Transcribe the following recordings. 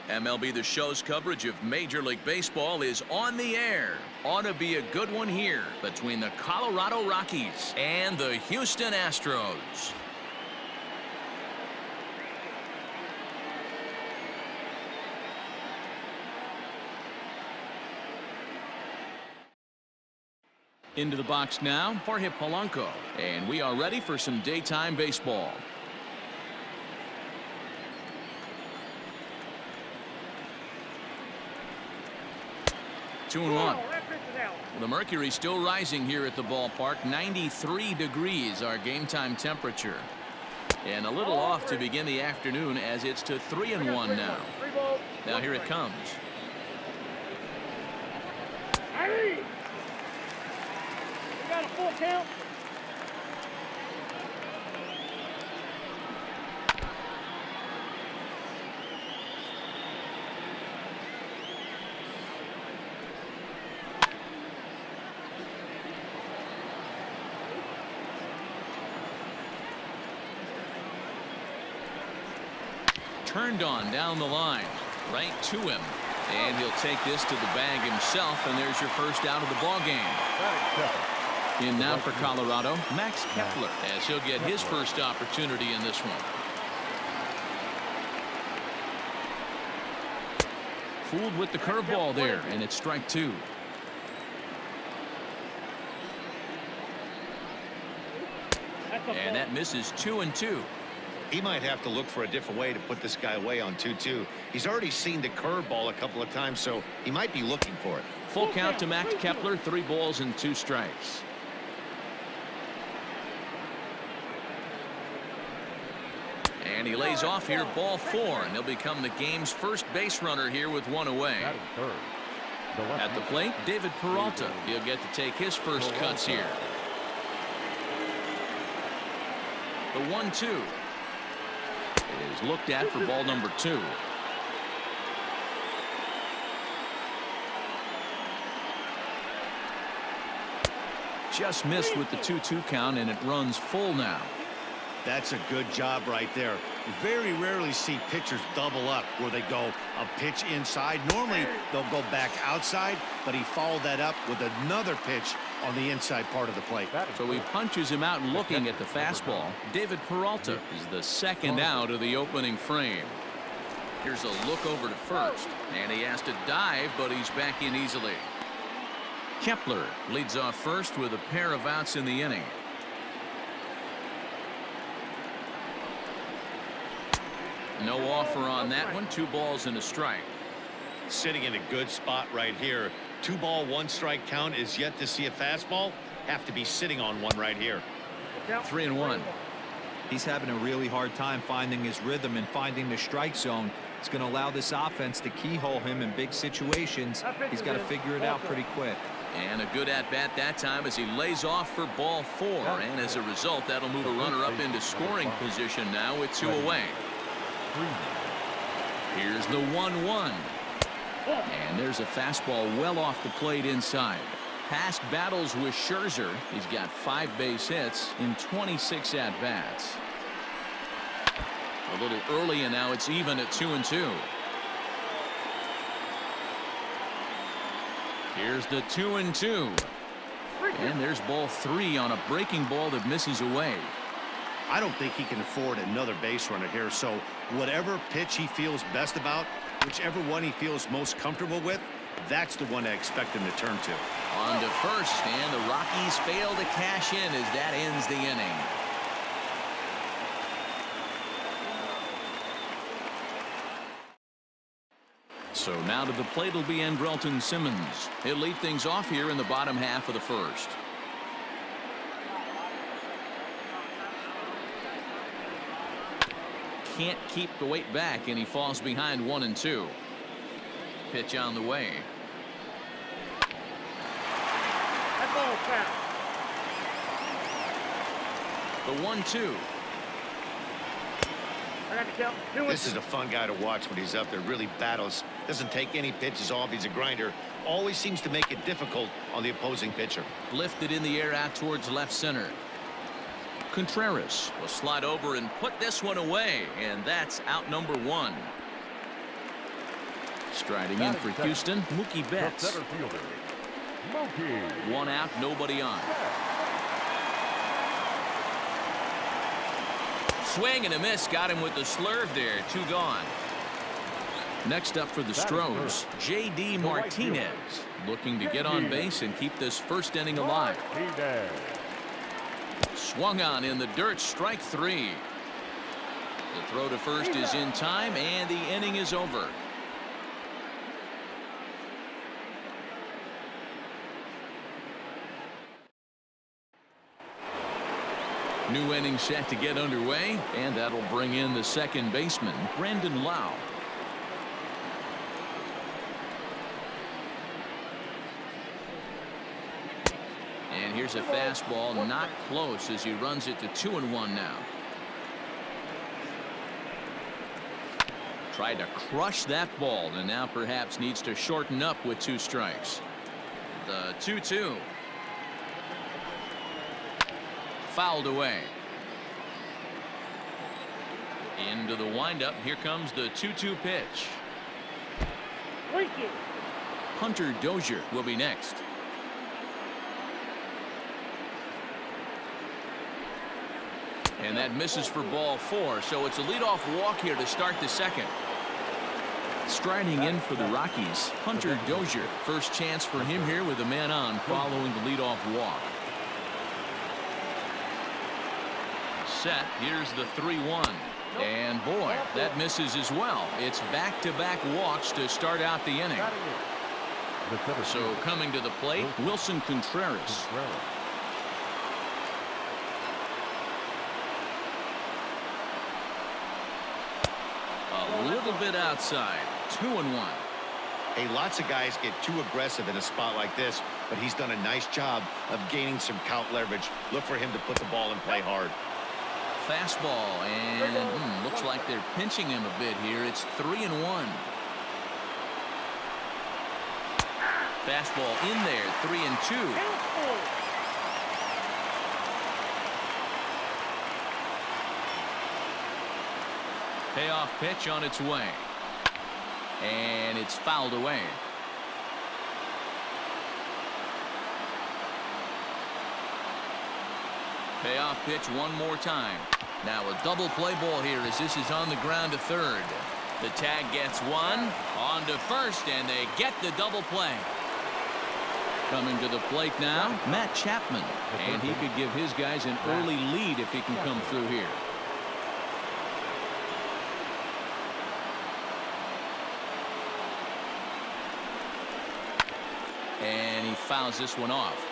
MLB The Show's coverage of Major League Baseball is on the air. Ought to be a good one here between the Colorado Rockies and the Houston Astros. Into the box now, Jorge Polanco, and we are ready for some daytime baseball. Two and one. The mercury still rising here at the ballpark. 93 degrees our game time temperature. And a little off to begin the afternoon as it's to 3-1 now. Now here it comes. We got a full count. Turned on down the line, right to him, and he'll take this to the bag himself, and there's your first out of the ball game. In now for Colorado, Max Kepler, as he'll get his first opportunity in this one. Fooled with the curveball there, and it's strike two. And that misses 2-2. He might have to look for a different way to put this guy away on 2-2. He's already seen the curveball a couple of times, so he might be looking for it. Full count to Max Kepler, 3 balls and 2 strikes. And he lays off here, ball 4, and he'll become the game's first base runner here with 1 away. At the plate, David Peralta. He'll get to take his first cuts here. The 1-2 is looked at for ball number 2. Just missed with the 2-2 count, and it runs full now. That's a good job right there. You very rarely see pitchers double up where they go a pitch inside. Normally they'll go back outside, but he followed that up with another pitch on the inside part of the plate. So he punches him out looking at the fastball. David Peralta is the second out of the opening frame. Here's a look over to first, and he has to dive, but he's back in easily. Kepler leads off first with a pair of outs in the inning. No offer on that one. 2 balls and a strike. Sitting in a good spot right here. 2 ball, 1 strike count is yet to see a fastball. Have to be sitting on one right here. 3-1. He's having a really hard time finding his rhythm and finding the strike zone. It's going to allow this offense to keyhole him in big situations. He's got to figure it out pretty quick. And a good at-bat that time as he lays off for ball 4. And as a result, that'll move a runner up into scoring position now with 2 away. Here's the 1-1. And there's a fastball well off the plate inside. Past battles with Scherzer. He's got 5 base hits in 26 at-bats. A little early, and now it's even at 2-2. Here's the 2-2. And there's ball 3 on a breaking ball that misses away. I don't think he can afford another base runner here, so whatever pitch he feels best about, whichever one he feels most comfortable with, that's the one I expect him to turn to. On to first, and the Rockies fail to cash in as that ends the inning. So now to the plate will be Andrelton Simmons. He'll lead things off here in the bottom half of the first. Can't keep the weight back, and he falls behind 1-2. Pitch on the way. That ball foul. The 1-2. I got to count. This is a fun guy to watch when he's up there. Really battles. Doesn't take any pitches off. He's a grinder. Always seems to make it difficult on the opposing pitcher. Lifted in the air out towards left center. Contreras will slide over and put this one away, and that's out number 1. Striding in for Houston, Mookie Betts. Center fielder, Mookie. One out, nobody on. Swing and a miss. Got him with the slurve there. 2 gone. Next up for the Stros, J.D. Martinez. Looking to get on base and keep this first inning alive. Swung on in the dirt. Strike 3. The throw to first is in time, and the inning is over. New inning set to get underway, and that'll bring in the second baseman, Brandon Lowe. And here's a fastball, not close, as he runs it to 2-1 now. Tried to crush that ball, and now perhaps needs to shorten up with 2 strikes. The 2-2. Fouled away. Into the windup. Here comes the 2-2 pitch. Hunter Dozier will be next. And that misses for ball 4, so it's a leadoff walk here to start the second. Striding in for the Rockies, Hunter Dozier. First chance for him here with a man on following the leadoff walk. Set. Here's the 3-1. And boy, that misses as well. It's back-to-back walks to start out the inning. So coming to the plate, Wilson Contreras. A little bit outside. 2-1. Hey, lots of guys get too aggressive in a spot like this, but he's done a nice job of gaining some count leverage. Look for him to put the ball in play hard. Fastball, and looks like they're pinching him a bit here. It's 3-1. Fastball in there, 3-2. Payoff pitch on its way. And it's fouled away. Payoff pitch one more time. Now a double play ball here as this is on the ground to third. The tag gets one. On to first, and they get the double play. Coming to the plate now, Matt Chapman. And he could give his guys an early lead if he can come through here. And he fouls this one off.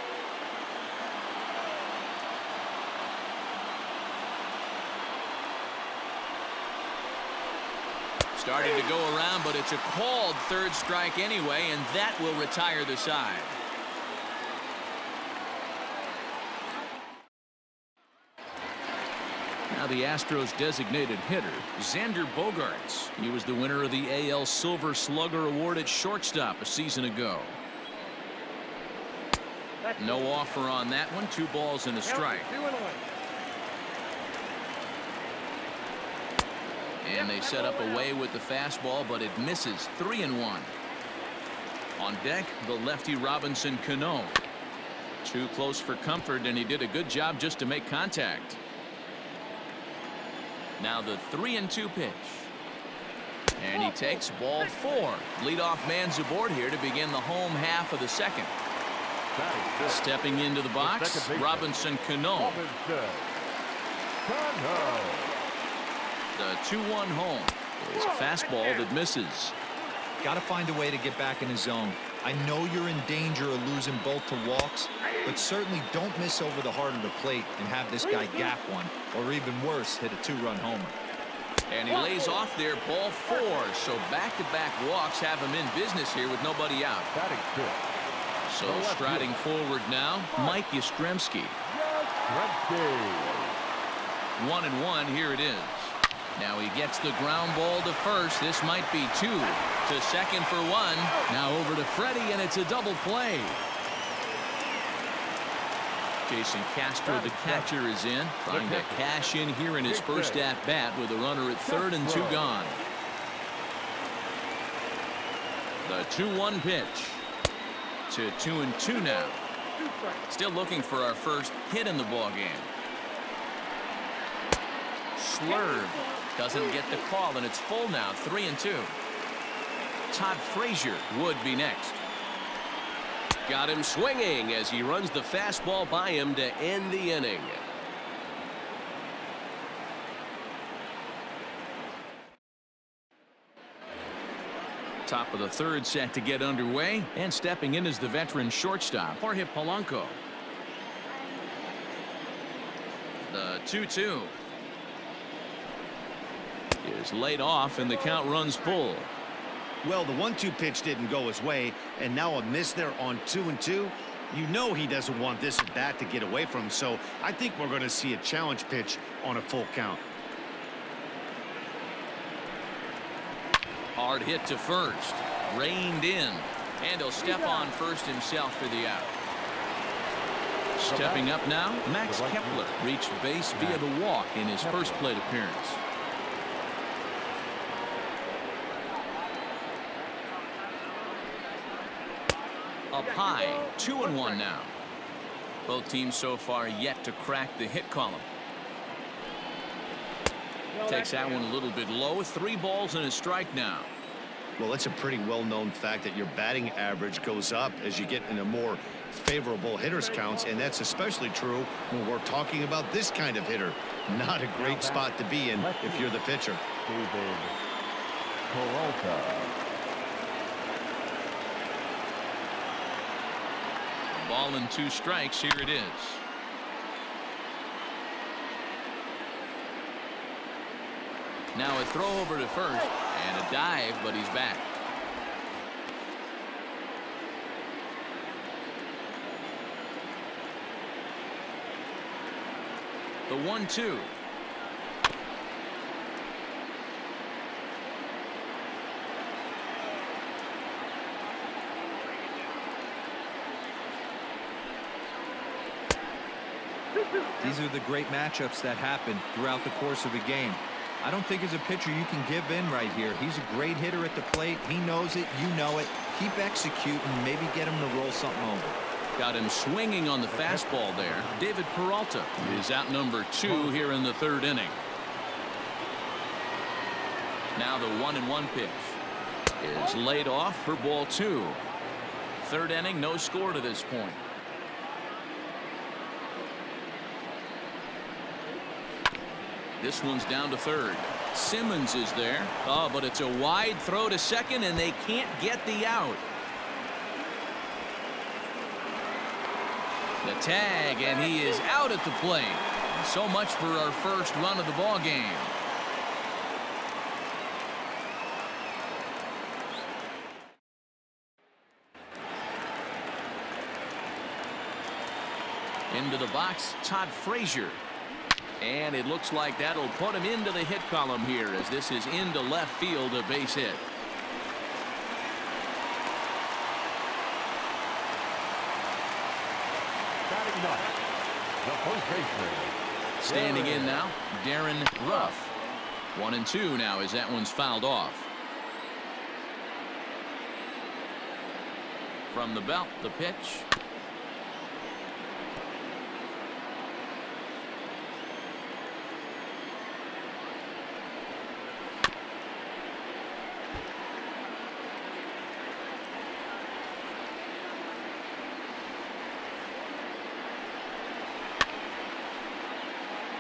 Starting to go around, but it's a called third strike anyway, and that will retire the side. Now the Astros designated hitter, Xander Bogaerts. He was the winner of the AL Silver Slugger Award at shortstop a season ago. No offer on that one. 2 balls and a strike. And they set up away with the fastball, but it misses. 3-1. On deck, the lefty Robinson Cano. Too close for comfort, and he did a good job just to make contact. Now the 3-2 pitch. And he takes ball 4. Leadoff man's aboard here to begin the home half of the second. Stepping into the box, Robinson Cano. The 2-1 home. It's a fastball that misses. Got to find a way to get back in the zone. I know you're in danger of losing both to walks, but certainly don't miss over the heart of the plate and have this guy gap one, or even worse, hit a 2-run homer. And he lays off there, ball 4. So back-to-back walks have him in business here with nobody out. So striding forward now, Mike Yastrzemski. 1-1, here it is. Now he gets the ground ball to first. This might be 2. To second for 1. Now over to Freddie, and it's a double play. Jason Castro, the catcher, is in, trying to cash in here in his first at-bat with a runner at third and 2 gone. The 2-1 pitch. To 2-2 now. Still looking for our first hit in the ball game. Slurve doesn't get the call, and it's full now. 3-2. Todd Frazier would be next. Got him swinging as he runs the fastball by him to end the inning. Top of the third set to get underway, and stepping in is the veteran shortstop, Jorge Polanco. The 2-2 is laid off, and the count runs full. Well, the 1-2 pitch didn't go his way, and now a miss there on 2-2. You know he doesn't want this at bat to get away from him, so I think we're going to see a challenge pitch on a full count. Hard hit to first. Reined in. And he'll step on first himself for the out. Stepping up now, Max Kepler reached base via the walk in his first plate appearance. Up high, 2-1 now. Both teams so far yet to crack the hit column. Takes that one a little bit low. 3 balls and a strike now. Well, it's a pretty well-known fact that your batting average goes up as you get into more favorable hitters counts, and that's especially true when we're talking about this kind of hitter. Not a great spot to be in if you're the pitcher. David Peralta. Ball and 2 strikes. Here it is. Now a throw over to first and a dive, but he's back. The 1-2. These are the great matchups that happen throughout the course of a game. I don't think as a pitcher you can give in right here. He's a great hitter at the plate. He knows it. You know it. Keep executing. Maybe get him to roll something over. Got him swinging on the fastball there. David Peralta is out number 2 here in the 3rd inning. Now the 1-1 pitch is laid off for ball 2. 3rd inning, no score to this point. This one's down to 3rd. Simmons is there. Oh, but it's a wide throw to second, and they can't get the out. The tag, and he is out at the plate. So much for our first run of the ball game. Into the box, Todd Frazier. And it looks like that'll put him into the hit column here, as this is into left field, a base hit. Batting up, the first baseman. Standing in now, Darren Ruff. 1-2 now as that one's fouled off. From the belt, the pitch.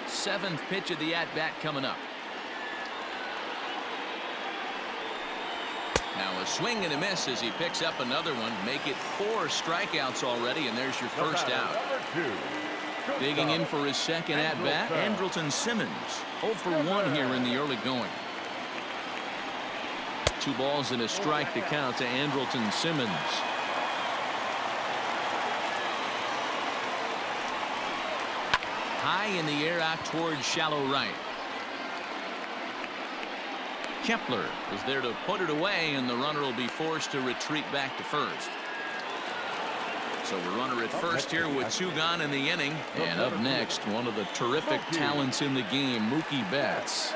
Seventh pitch of the at-bat coming up. Now a swing and a miss as he picks up another one. Make it 4 strikeouts already, and there's your first out. Digging in for his second at-bat, Andrelton Simmons. 0 for 1 here in the early going. 2 balls and a strike to count to Andrelton Simmons. High in the air out towards shallow right. Kepler is there to put it away, and the runner will be forced to retreat back to first. So a runner at first here with 2 gone in the inning. And up next, one of the terrific talents in the game, Mookie Betts.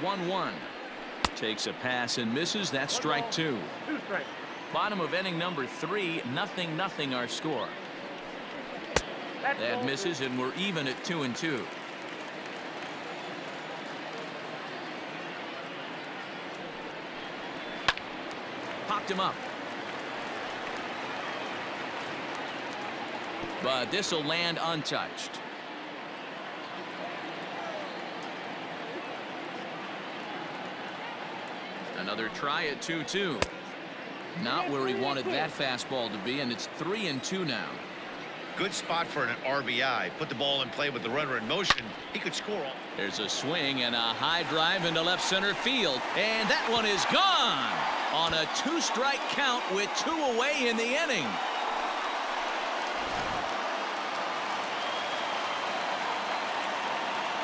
The 1-1. Takes a pass and misses. That's strike 2. 2 strikes. Bottom of inning number 3, 0-0 our score. That misses, and we're even at 2-2. Popped him up. But this will land untouched. Another try at 2-2. Not where he wanted that fastball to be, and it's 3-2 now. Good spot for an RBI. Put the ball in play with the runner in motion. He could score. There's a swing and a high drive into left center field, and that one is gone on a 2-strike count with 2 away in the inning.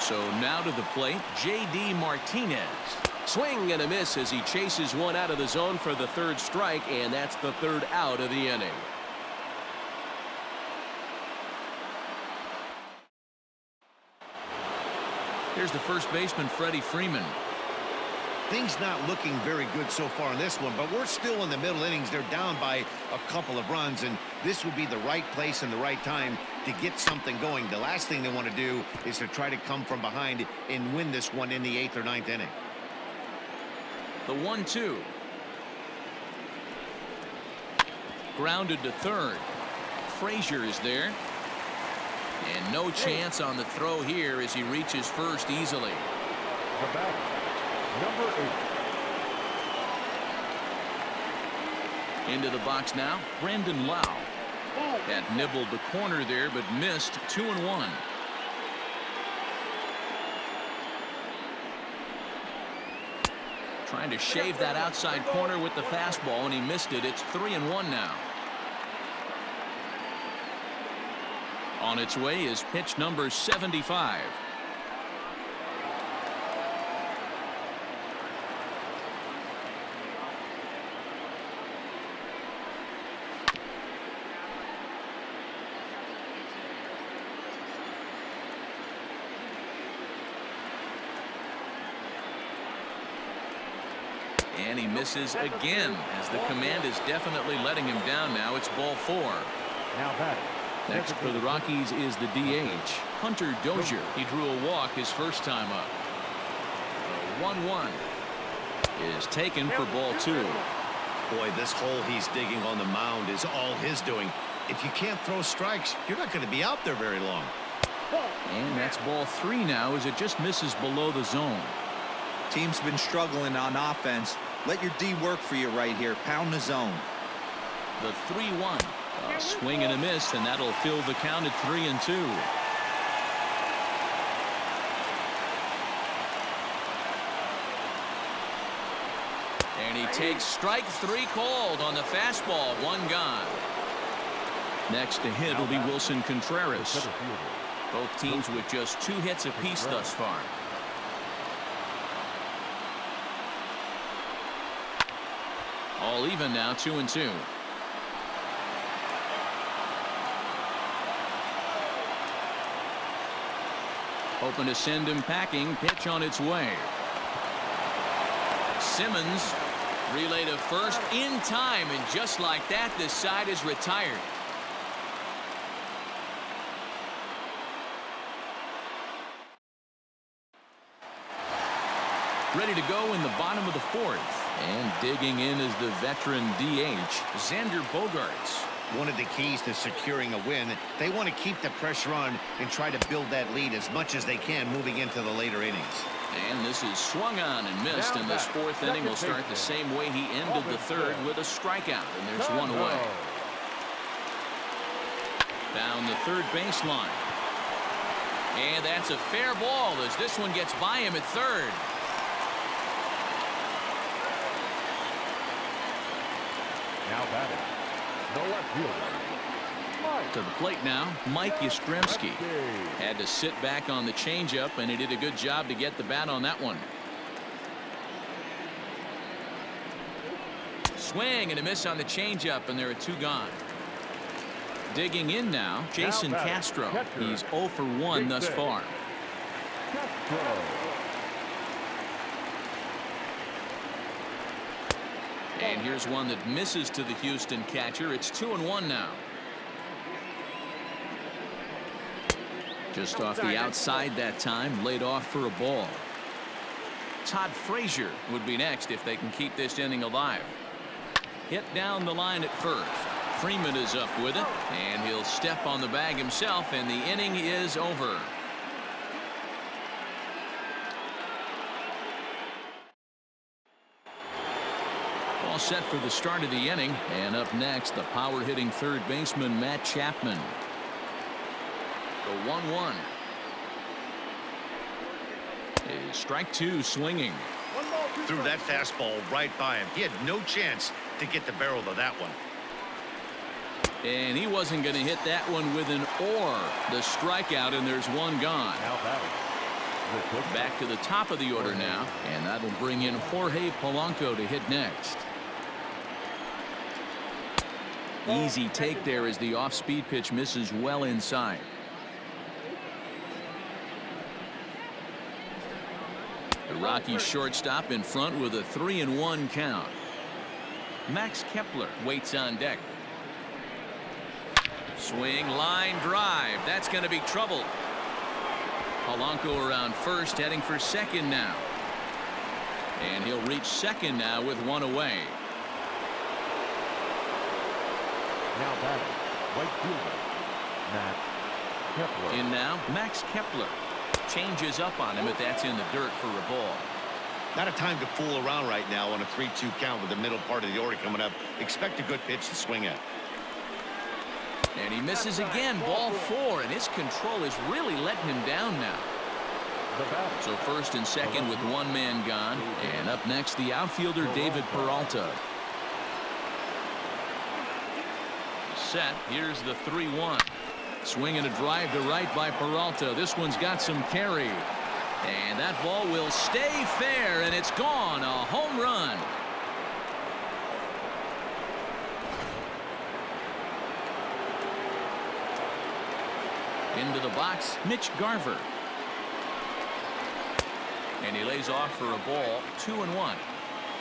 So now to the plate, J.D. Martinez. Swing and a miss as he chases one out of the zone for the 3rd strike, and that's the 3rd out of the inning. Here's the first baseman, Freddie Freeman. Things not looking very good so far in this one, but we're still in the middle innings. They're down by a couple of runs, and this would be the right place and the right time to get something going. The last thing they want to do is to try to come from behind and win this one in the 8th or 9th inning. The 1-2. Grounded to 3rd. Frazier is there. And no chance on the throw here as he reaches first easily. The batter, number 8. Into the box now, Brandon Lau. Had nibbled the corner there, but missed 2-1. Trying to shave that outside corner with the fastball, and he missed it. It's 3-1 now. On its way is pitch number 75. And he misses again as the command is definitely letting him down now. It's ball 4. Now batting. Next for the Rockies is the DH, Hunter Dozier. He drew a walk his first time up. The 1-1 is taken for ball 2. Boy, this hole he's digging on the mound is all his doing. If you can't throw strikes, you're not going to be out there very long. And that's ball 3 now as it just misses below the zone. Team's been struggling on offense. Let your D work for you right here. Pound the zone. The 3-1. A swing and a miss, and that'll fill the count at 3-2. And he takes strike 3 called on the fastball. 1 gone. Next to hit will be Wilson Contreras. Both teams with just 2 hits apiece thus far. All even now, 2-2. Hoping to send him packing. Pitch on its way. Simmons relay to first in time, and just like that, this side is retired. Ready to go in the bottom of the 4th. And digging in is the veteran DH, Xander Bogaerts. One of the keys to securing a win, they want to keep the pressure on and try to build that lead as much as they can moving into the later innings. And this is swung on and missed, and this 4th inning will start the same way he ended the 3rd with a strikeout, and there's 1 away. Down the 3rd baseline. And that's a fair ball as this one gets by him at 3rd. Now batting. The left fielder, Mike. To the plate now, Mike Yastrzemski. Had to sit back on the changeup, and he did a good job to get the bat on that one. Swing and a miss on the changeup, and there are 2 gone. Digging in now, Jason Castro. He's 0 for 1 thus far. Castro. And here's one that misses to the Houston catcher. It's 2-1 now. Just off the outside that time, laid off for a ball. Todd Frazier would be next if they can keep this inning alive. Hit down the line at first. Freeman is up with it, and he'll step on the bag himself, and the inning is over. All set for the start of the inning, and up next, the power-hitting third baseman Matt Chapman. The 1-1. Is strike two swinging. Threw that fastball right by him. He had no chance to get the barrel of that one. And he wasn't going to hit that one with an or. The strikeout, and there's one gone. Now batting. Back to the top of the order now, and that'll bring in Jorge Polanco to hit next. Easy take there as the off-speed pitch misses well inside. The Rockies shortstop in front with a 3-1 count. Max Kepler waits on deck. Swing, line drive. That's going to be trouble. Polanco around first, heading for second now. And he'll reach second now with one away. Now batting. Right fielder, Matt Kepler. In now, Max Kepler. Changes up on him, but that's in the dirt for a ball. Not a time to fool around right now on a 3-2 count with the middle part of the order coming up. Expect a good pitch to swing at. And he misses again, ball four, and his control is really letting him down now. The batter. So first and second with one man gone, and up next the outfielder David Peralta. Set, here's the 3-1. Swing and a drive to right by Peralta. This one's got some carry. And that ball will stay fair, and it's gone. A home run. Into the box, Mitch Garver. And he lays off for a ball, 2-1.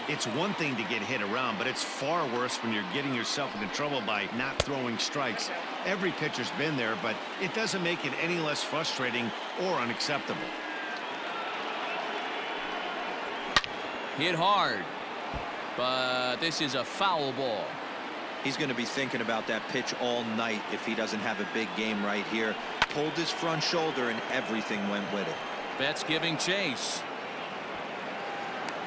It's one thing to get hit around, but it's far worse when you're getting yourself into trouble by not throwing strikes. Every pitcher's been there, but it doesn't make it any less frustrating or unacceptable. Hit hard, but this is a foul ball. He's going to be thinking about that pitch all night if he doesn't have a big game right here. Pulled his front shoulder and everything went with it. Betts giving chase.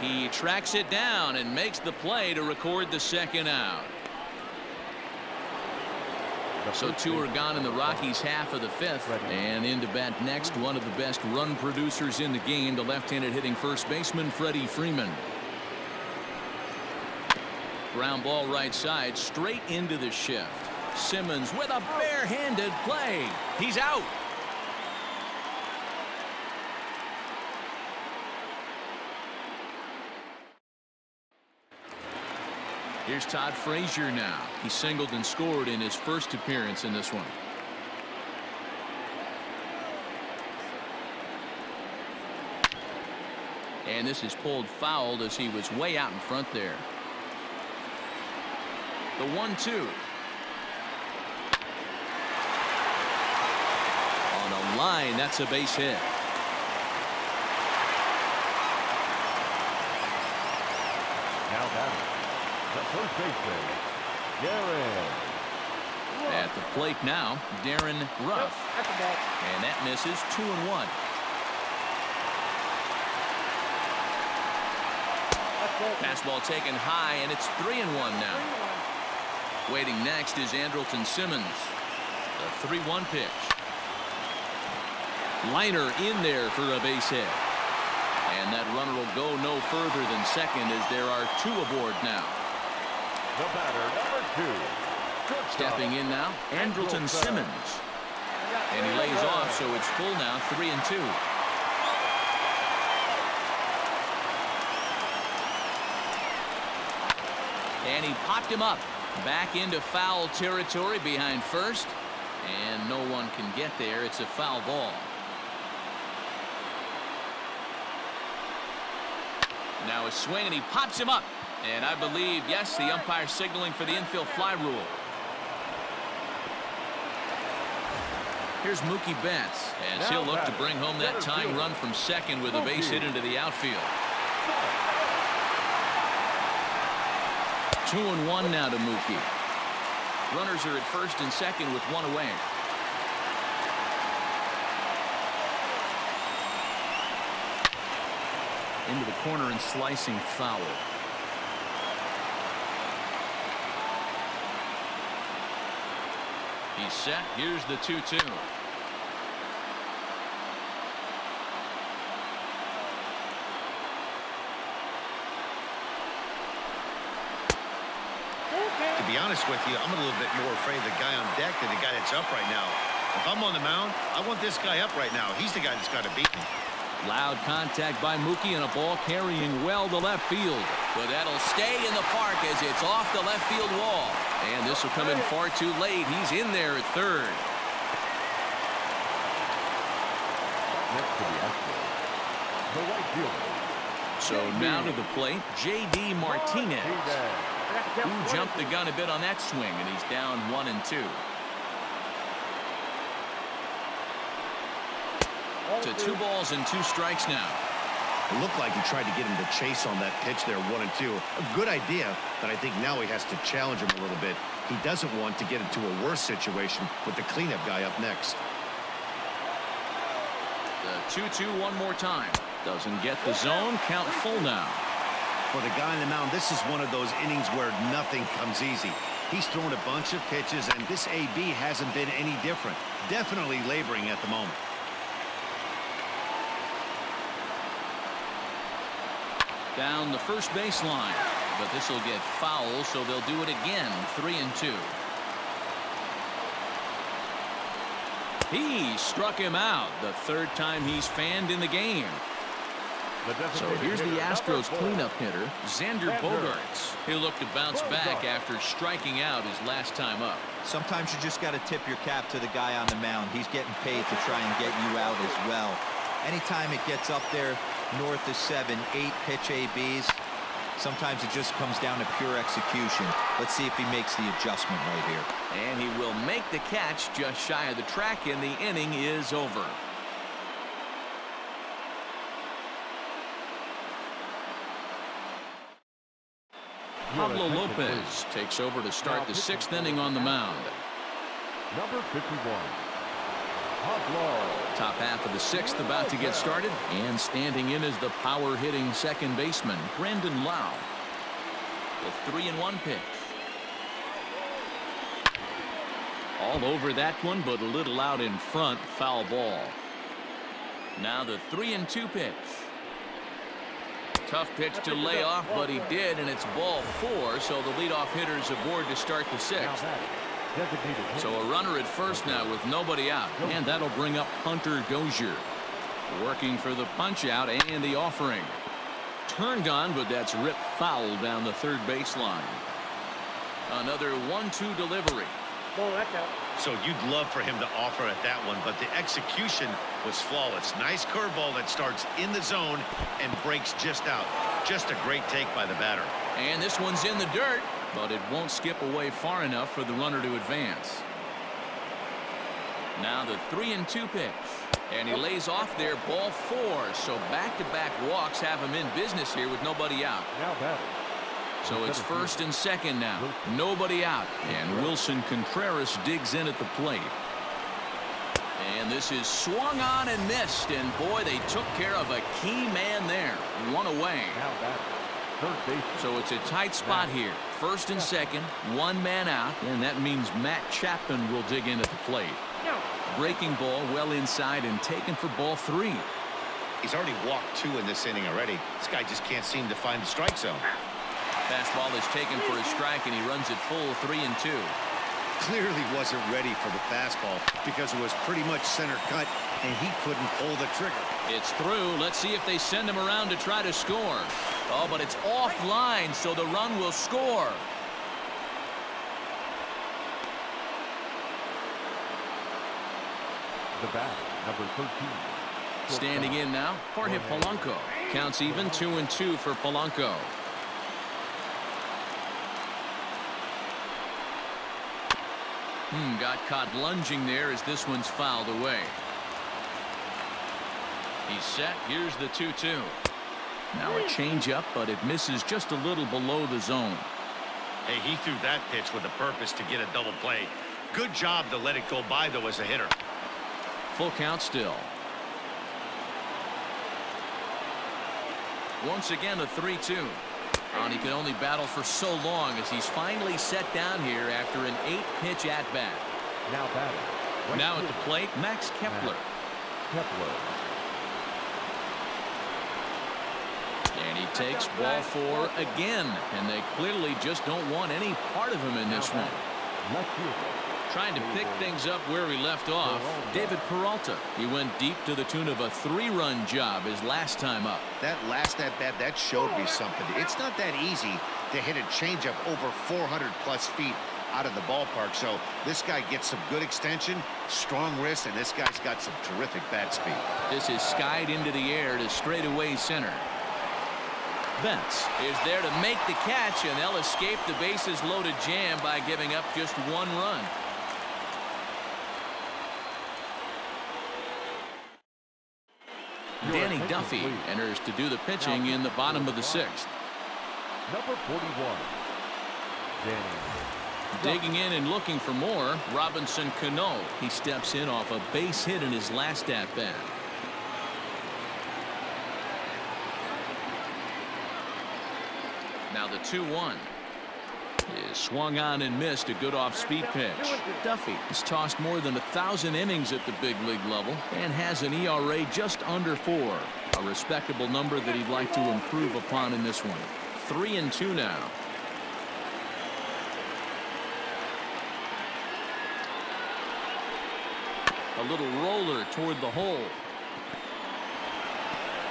He tracks it down and makes the play to record the second out. So two are gone in the Rockies' half of the fifth. And into bat next, one of the best run producers in the game, the left-handed hitting first baseman Freddie Freeman. Ground ball right side, straight into the shift. Simmons with a barehanded play. He's out. Here's Todd Frazier now. He singled and scored in his first appearance in this one. And this is pulled fouled as he was way out in front there. The 1-2. On a line, that's a base hit. Now batting. The first baseman, Darren. At the plate now, Darren Ruff. That's a ball. And that misses, 2-1. Fastball taken high, and it's 3-1 now. Waiting next is Andrelton Simmons. The 3-1 pitch. Liner in there for a base hit. And that runner will go no further than second as there are two aboard now. The batter, number 2. Shortstop. Stepping in now, Andrelton Simmons. And he lays off, so it's full now, 3-2. And he popped him up. Back into foul territory behind first. And no one can get there. It's a foul ball. Now a swing, and he pops him up. And I believe, yes, the umpire signaling for the infield fly rule. Here's Mookie Betts as he'll look to bring home that tying run from second with a base hit into the outfield. 2-1 now to Mookie. Runners are at first and second with one away. Into the corner and slicing foul. He's set. Here's the 2-2. To be honest with you, I'm a little bit more afraid of the guy on deck than the guy that's up right now. If I'm on the mound, I want this guy up right now. He's the guy that's got to beat me. Loud contact by Mookie and a ball carrying well to left field. But that'll stay in the park as it's off the left field wall. And this will come in far too late. He's in there at third. Next to the outfield, the right fielder. So now to the plate, J.D. Martinez, who jumped the gun a bit on that swing, and he's down 1-2. To 2 balls and 2 strikes now. It looked like he tried to get him to chase on that pitch there, 1-2. A good idea, but I think now he has to challenge him a little bit. He doesn't want to get into a worse situation with the cleanup guy up next. The 2-2 one more time. Doesn't get the zone. Count full now. For the guy on the mound, this is one of those innings where nothing comes easy. He's thrown a bunch of pitches, and this AB hasn't been any different. Definitely laboring at the moment. Down the first baseline, but this will get foul, so they'll do it again. 3-2. He struck him out the third time he's fanned in the game. So here's the Astros cleanup hitter, Xander Bogaerts. He'll look to bounce back after striking out his last time up. Sometimes you just got to tip your cap to the guy on the mound. He's getting paid to try and get you out as well. Anytime it gets up there north of 7, 8 pitch ABs, sometimes it just comes down to pure execution. Let's see if he makes the adjustment right here. And he will make the catch just shy of the track, and the inning is over. Pablo Lopez takes over to start the 6th inning on the mound. Number 51, Pablo. Top half of the 6th about to get started, and standing in is the power-hitting second baseman, Brandon Lau. The 3-1 pitch. All over that one, but a little out in front. Foul ball. Now the 3-2 pitch. Tough pitch to lay off, but he did, and it's ball 4, so the leadoff hitter's aboard to start the 6th. So a runner at first now with nobody out, and that'll bring up Hunter Dozier. Working for the punch out and the offering. Turned on, but that's ripped foul down the third baseline. Another 1-2 delivery. So you'd love for him to offer at that one, but the execution was flawless. Nice curveball that starts in the zone and breaks just out. Just a great take by the batter. And this one's in the dirt, but it won't skip away far enough for the runner to advance. Now the 3-2 pitch. And he lays off there, ball 4. So back-to-back walks have him in business here with nobody out. So it's first and second now. Nobody out. And Wilson Contreras digs in at the plate. And this is swung on and missed. And boy, they took care of a key man there. One away. So it's a tight spot here. First and second, one man out. And that means Matt Chapman will dig in at the plate. Breaking ball well inside and taken for ball 3. He's already walked 2 in this inning already. This guy just can't seem to find the strike zone. Fastball is taken for a strike, and he runs it full 3-2. Clearly wasn't ready for the fastball because it was pretty much center cut, and he couldn't pull the trigger. It's through. Let's see if they send him around to try to score. Oh, but it's offline, so the run will score. The bat, number 13. Standing in now, Jorge Polanco. Counts even, 2-2 for Polanco. Got caught lunging there as this one's fouled away. He's set. Here's the 2-2. Now a changeup, but it misses just a little below the zone. Hey, he threw that pitch with a purpose to get a double play. Good job to let it go by, though, as a hitter. Full count still. Once again, a 3-2. And he can only battle for so long as he's finally set down here after an 8-pitch at-bat. Now batting. Now at the plate, Max Kepler. Kepler. And he takes ball 4 again. And they clearly just don't want any part of him in this one. Left fielder. Trying to pick things up where he left off, David Peralta. He went deep to the tune of a 3-run job his last time up. That last at-bat, that showed me something. It's not that easy to hit a changeup over 400-plus feet out of the ballpark. So this guy gets some good extension, strong wrist, and this guy's got some terrific bat speed. This is skied into the air to straightaway center. Betts is there to make the catch, and they'll escape the bases-loaded jam by giving up just 1 run. Danny Duffy enters to do the pitching in the bottom of the 6th. Number 41. Danny. Digging in and looking for more, Robinson Cano. He steps in off a base hit in his last at-bat. Now the 2-1 is swung on and missed. A good off-speed pitch. Duffy has tossed more than 1,000 innings at the big league level and has an ERA just under 4. A respectable number that he'd like to improve upon in this one. 3-2 now. A little roller toward the hole.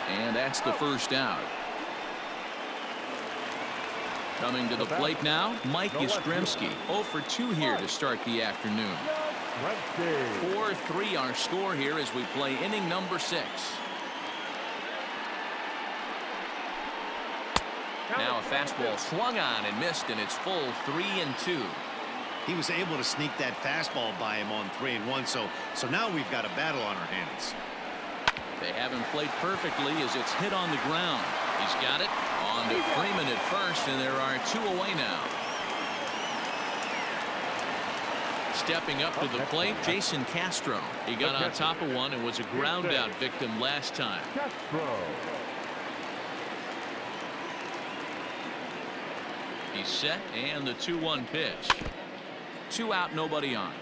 And that's the first out. Coming to the plate now, Mike Yastrzemski. 0 for 2 here to start the afternoon. 4-3 our score here as we play inning number 6. Now a fastball swung on and missed, and it's full 3-2. He was able to sneak that fastball by him on 3-1, so now we've got a battle on our hands. They haven't played perfectly as it's hit on the ground. He's got it on to Freeman at first, and there are 2 away now. Stepping up to the plate, Jason Castro. He got on top of one and was a ground out victim last time. He's set, and the 2-1 pitch. 2 out, nobody on.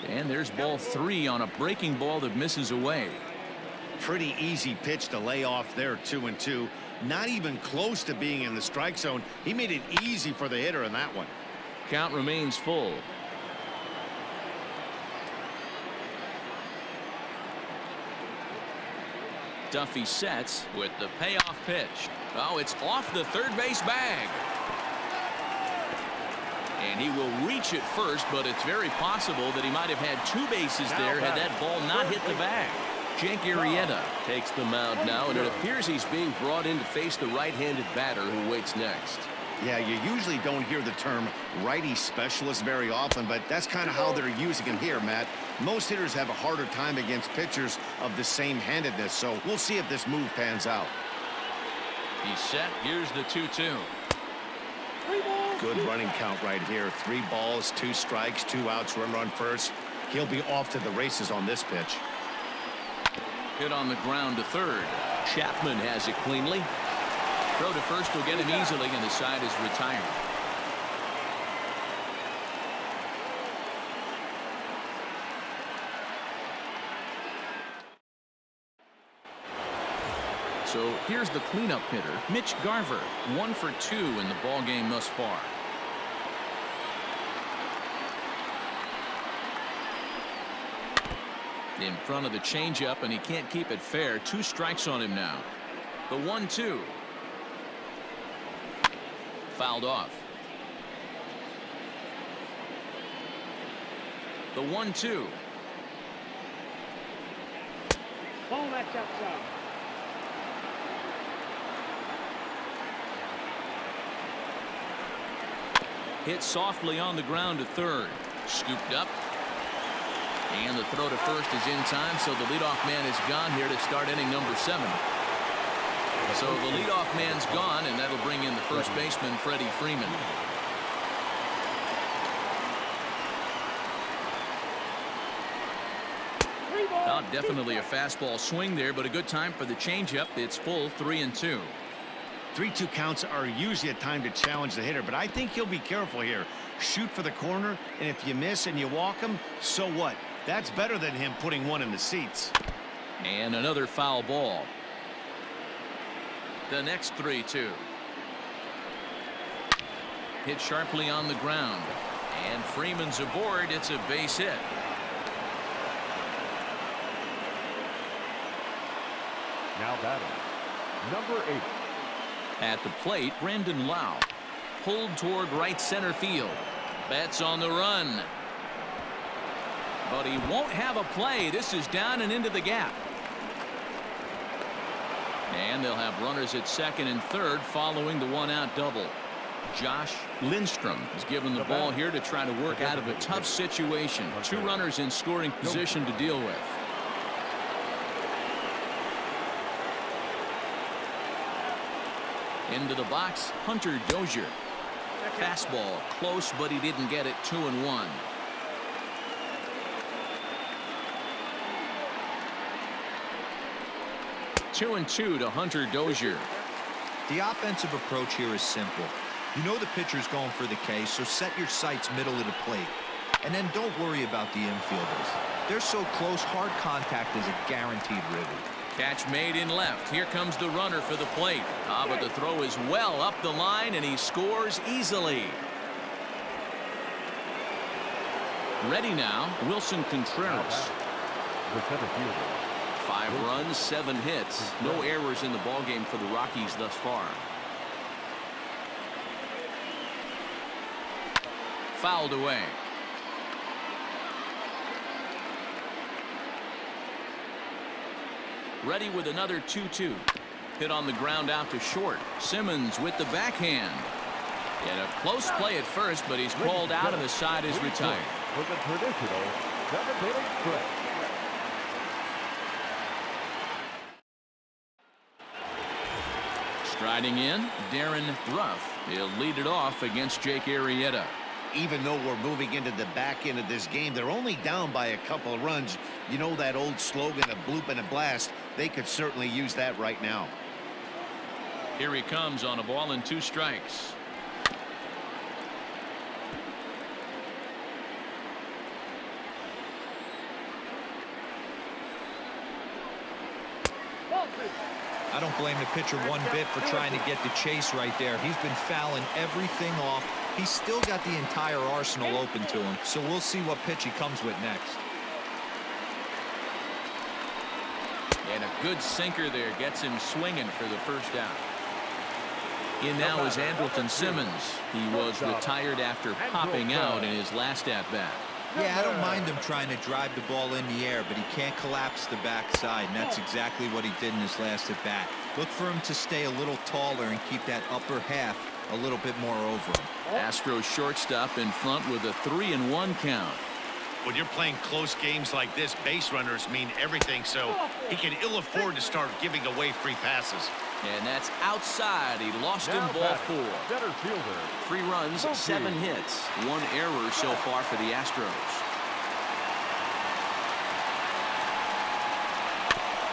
And there's ball 3 on a breaking ball that misses away. Pretty easy pitch to lay off there, 2-2. Not even close to being in the strike zone. He made it easy for the hitter in that one. Count remains full. Duffy sets with the payoff pitch. Oh, it's off the third base bag. And he will reach it first, but it's very possible that he might have had 2 bases there had that ball not hit the bag. Jake Arrieta takes the mound now, and it appears he's being brought in to face the right-handed batter who waits next. Yeah, you usually don't hear the term righty specialist very often, but that's kind of how they're using him here, Matt. Most hitters have a harder time against pitchers of the same handedness, so we'll see if this move pans out. He's set. Here's the 2-2. Good running count right here. 3 balls, 2 strikes, 2 outs, run first. He'll be off to the races on this pitch. Hit on the ground to third. Chapman has it cleanly. Throw to first will get him easily, and the side is retired. So here's the cleanup hitter, Mitch Garver. 1 for 2 in the ball game thus far. In front of the changeup, and he can't keep it fair. 2 strikes on him now. The 1-2. Fouled off. The 1-2. Ball that's outside. Hit softly on the ground to third. Scooped up. And the throw to first is in time, so the leadoff man is gone here to start inning number 7. So the leadoff man's gone, and that'll bring in the first baseman, Freddie Freeman. Definitely a fastball swing there, but a good time for the changeup. It's full 3-2. 3-2 counts are usually a time to challenge the hitter, but I think he'll be careful here. Shoot for the corner, and if you miss and you walk him, so what? That's better than him putting one in the seats. And another foul ball. The next 3-2. Hit sharply on the ground. And Freeman's aboard. It's a base hit. Now batting, number 8. At the plate, Brandon Lau. Pulled toward right center field. Betts on the run. But he won't have a play. This is down and into the gap. And they'll have runners at second and third following the one-out double. Josh Lindstrom is given the ball here to try to work out of a tough situation. 2 runners in scoring position to deal with. Into the box, Hunter Dozier. Fastball close, but he didn't get it. 2-1. Two and 2 to Hunter Dozier. The offensive approach here is simple. You know the pitcher's going for the K, so set your sights middle of the plate. And then don't worry about the infielders. They're so close, hard contact is a guaranteed ribby. Catch made in left. Here comes the runner for the plate. But the throw is well up the line, and he scores easily. Ready now, Wilson Contreras. The center fielder. 5 runs, 7 hits. No errors in the ballgame for the Rockies thus far. Fouled away. Ready with another 2-2. Hit on the ground out to short. Simmons with the backhand. And a close play at first, but he's called out and the side is retired. For the traditional 7th-inning stretch. Striding in, Darren Ruff. He'll lead it off against Jake Arrieta. Even though we're moving into the back end of this game, they're only down by a couple of runs. You know that old slogan, a bloop and a blast. They could certainly use that right now. Here he comes on a ball and 2 strikes. I don't blame the pitcher one bit for trying to get the chase right there. He's been fouling everything off. He's still got the entire arsenal open to him, so we'll see what pitch he comes with next. And a good sinker there gets him swinging for the first out. In now is Andrelton Simmons. He was retired after popping out in his last at-bat. Yeah, I don't mind him trying to drive the ball in the air, but he can't collapse the backside, and that's exactly what he did in his last at-bat. Look for him to stay a little taller and keep that upper half a little bit more over him. Astros shortstop in front with a 3-1 count. When you're playing close games like this, base runners mean everything, so he can ill afford to start giving away free passes. And that's outside. He lost him ball 4. Center fielder. 3 runs, 7 hits, 1 error so far for the Astros.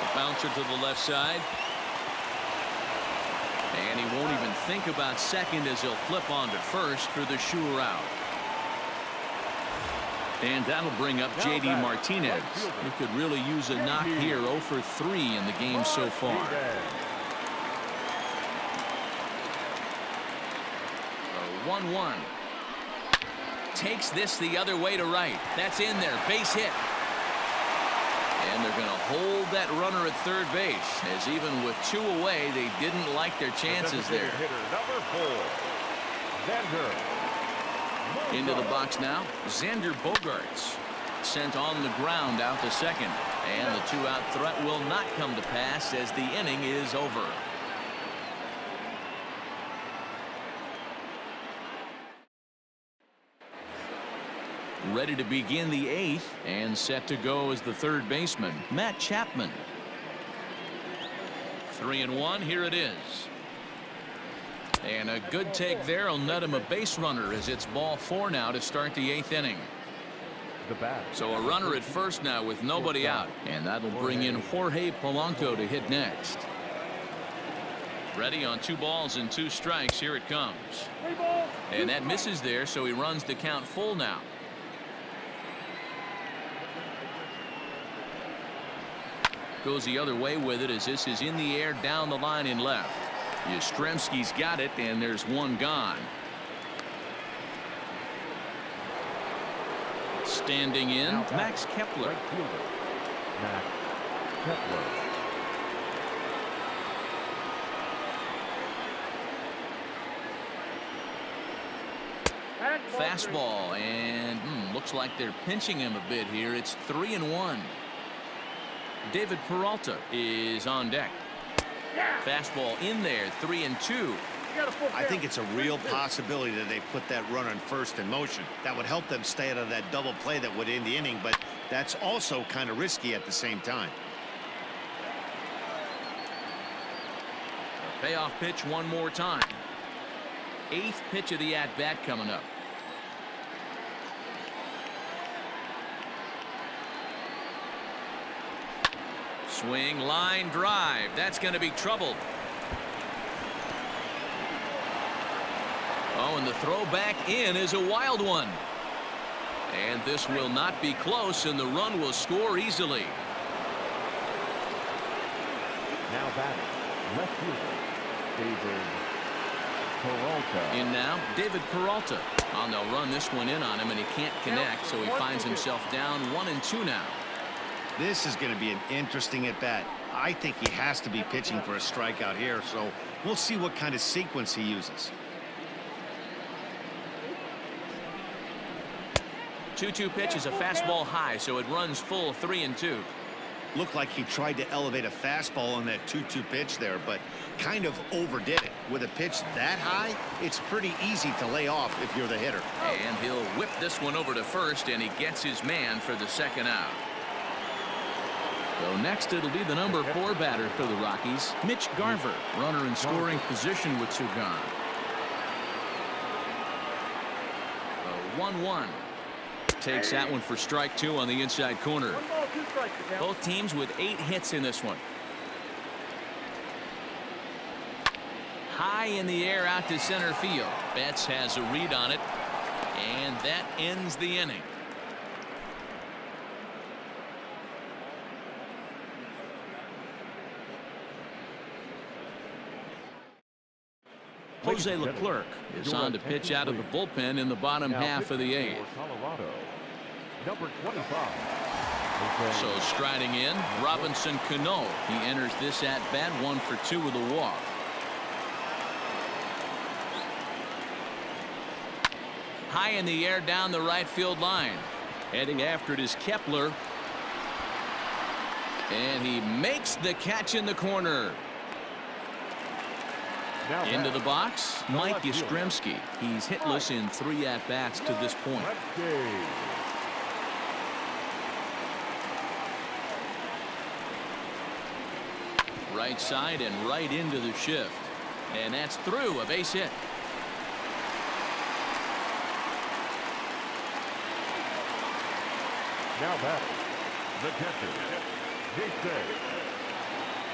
A bouncer to the left side. And he won't even think about second as he'll flip on to first for the sure out. And that'll bring up J.D. Martinez. He could really use a knock here. 0 for 3 in the game so far. 1-1. Takes this the other way to right. That's in there. Base hit. And they're going to hold that runner at third base, as even with 2 away, they didn't like their chances there. Hitter number 4, Xander. Into the box now, Xander Bogaerts. Sent on the ground out to second. And the 2-out threat will not come to pass as the inning is over. Ready to begin the 8th and set to go as the third baseman, Matt Chapman. 3-1, here it is. And a good take there will net him a base runner as it's ball 4 now to start the 8th inning. The bat. So a runner at first now with nobody out, and that'll bring in Jorge Polanco to hit next. Ready on 2 balls and 2 strikes. Here it comes. 3 balls. And that misses there, so he runs the count full now. Goes the other way with it as this is in the air down the line in left. Yastrzemski's got it, and there's 1 gone. Standing in, Max Kepler. Right fielder, Max Kepler. And ball 3. Fastball, and looks like they're pinching him a bit here. It's 3-1. David Peralta is on deck. Fastball in there, 3-2. You got a full I count. think it's a real possibility that they put that runner in first in motion. That would help them stay out of that double play that would end the inning, but that's also kind of risky at the same time. Payoff pitch one more time. 8th pitch of the at-bat coming up. Swing, line drive. That's going to be trouble. Oh, and the throw back in is a wild one. And this will not be close, and the run will score easily. Now batting, left fielder, David Peralta. In now, David Peralta. Oh, they'll run this one in on him, and he can't connect, so he finds himself down 1-2 now. This is going to be an interesting at-bat. I think he has to be pitching for a strikeout here, so we'll see what kind of sequence he uses. 2-2 pitch is a fastball high, so it runs full 3-2. Looked like he tried to elevate a fastball on that 2-2 pitch there, but kind of overdid it. With a pitch that high, it's pretty easy to lay off if you're the hitter. And he'll whip this one over to first, and he gets his man for the second out. So next it'll be the number 4 batter for the Rockies, Mitch Garver. Runner in scoring position with 2 gone. 1-1. Takes that one for strike 2 on the inside corner. 1 ball, 2 strikes. The count. Both teams with 8 hits in this one. High in the air out to center field. Betts has a read on it, and that ends the inning. Jose Leclerc is on to pitch out of the bullpen in the bottom half of the 8th. Colorado, number 25. So striding in, Robinson Cano. He enters this at bat 1 for 2 with a walk. High in the air down the right field line. Heading after it is Kepler. And he makes the catch in the corner. Now Into the batting, box, Mike left fielder. Yastrzemski. He's hitless in 3 at-bats to this point. Lefty. Right side and right into the shift. And that's through, a base hit. Now batting, the catcher, Jason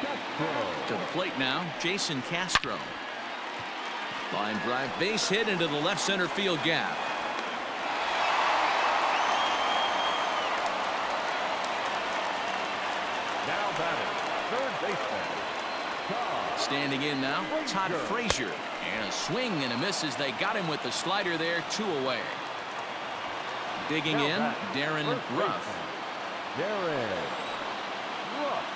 Castro. To the plate now, Jason Castro. Line drive, base hit into the left center field gap. Now batting, third baseman, Todd. Standing in now, Todd Frazier. And a swing and a miss as they got him with the slider there, 2 away. Digging Now in, batting, Darren first Ruff. baseman, Darren Ruff.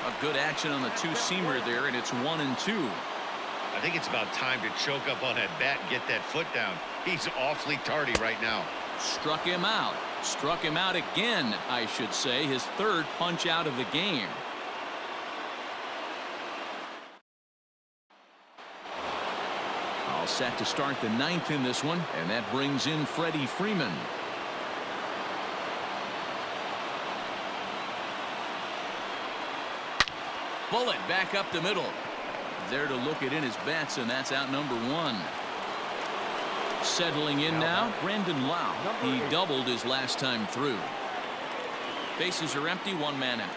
A good action on the 2-seamer there, and it's 1-2. I think it's about time to choke up on that bat and get that foot down. He's awfully tardy right now. Struck him out. Struck him out again, I should say. His 3rd punch out of the game. set to start the ninth in this one, and that brings in Freddie Freeman. Bullet back up the middle. There to look it in his bets, and that's out number one. Settling in now, Brandon Lau. He doubled his last time through. Bases are empty, one man out.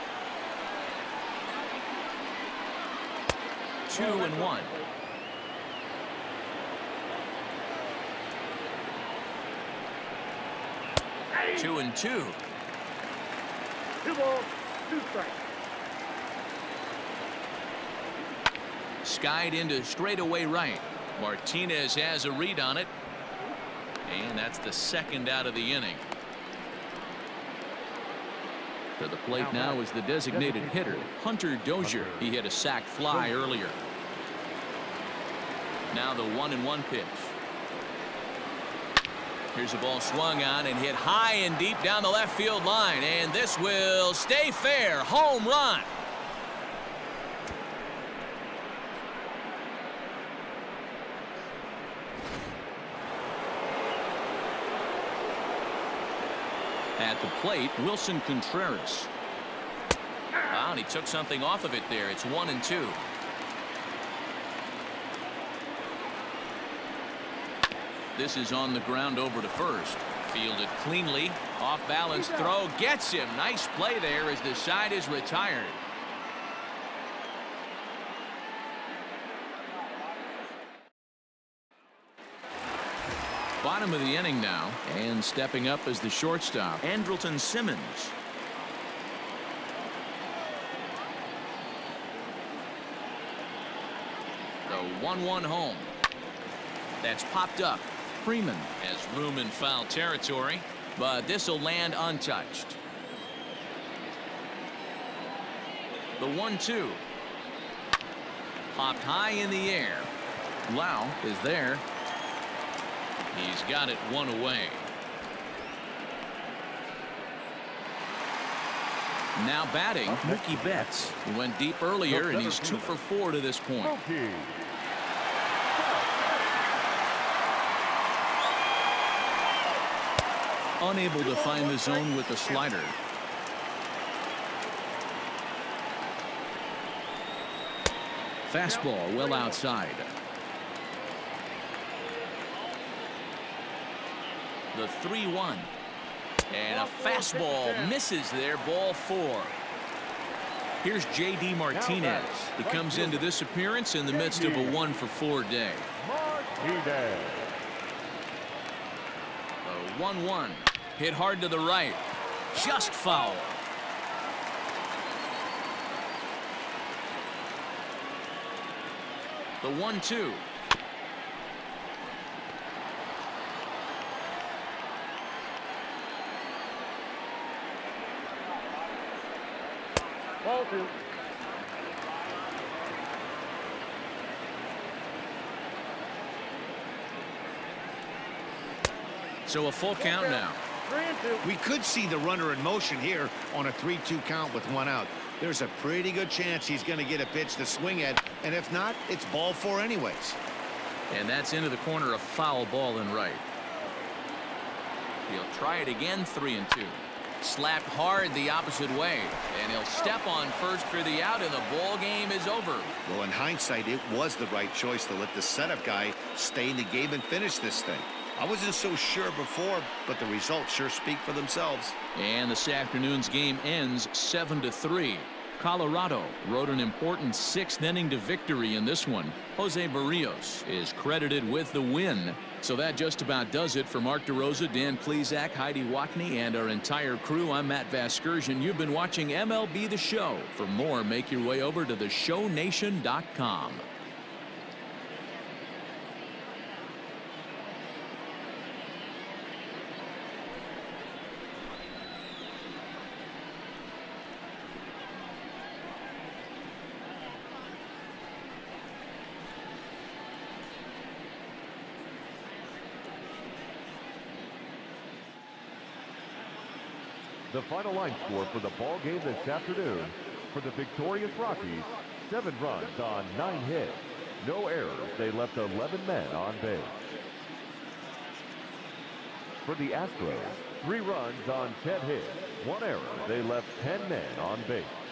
2-1. 2-2. 2 balls, 2 strikes. Skied into straightaway right. Martinez has a read on it. And that's the second out of the inning. To the plate now is the designated hitter, Hunter Dozier. He hit a sac fly earlier. Now the 1-1 pitch. Here's a ball swung on and hit high and deep down the left field line. And this will stay fair. Home run. At the plate, Wilson Contreras. Wow, and he took something off of it there. It's 1-2. This is on the ground over to first. Fielded cleanly. Off balance throw. Gets him. Nice play there as the side is retired. Bottom of the inning now, and stepping up as the shortstop, Andrelton Simmons. The 1-1 home. That's popped up. Freeman has room in foul territory, but this will land untouched. The 1-2. Popped high in the air. Lau is there. He's got it one away. Now batting, Mookie Betts. He went deep earlier, and he's 2 for 4 to this point. Unable to find the zone with the slider. Fastball well outside. The 3-1. And a fastball misses there, ball 4. Here's J.D. Martinez. He comes into this appearance in the midst of a 1 for 4 day. Martinez. The 1-1. Hit hard to the right. Just foul. The 1-2. Ball 2. So a full count now. 3-2. We could see the runner in motion here on a 3-2 count with 1 out. There's a pretty good chance he's going to get a pitch to swing at, and if not, it's ball 4 anyways. And that's into the corner, a foul ball in right. He'll try it again, 3-2. Slapped hard the opposite way, and he'll step on first for the out, and the ball game is over. Well, in hindsight, it was the right choice to let the setup guy stay in the game and finish this thing. I wasn't so sure before, but the results sure speak for themselves. And this afternoon's game ends 7-3. Colorado rode an important 6th inning to victory in this one. Jose Barrios is credited with the win. So that just about does it for Mark DeRosa, Dan Plesac, Heidi Watney, and our entire crew. I'm Matt Vasgersian. You've been watching MLB The Show. For more, make your way over to theshownation.com. The final line score for the ball game this afternoon: for the victorious Rockies, 7 runs on 9 hits. No errors. They left 11 men on base. For the Astros, 3 runs on 10 hits. 1 error. They left 10 men on base.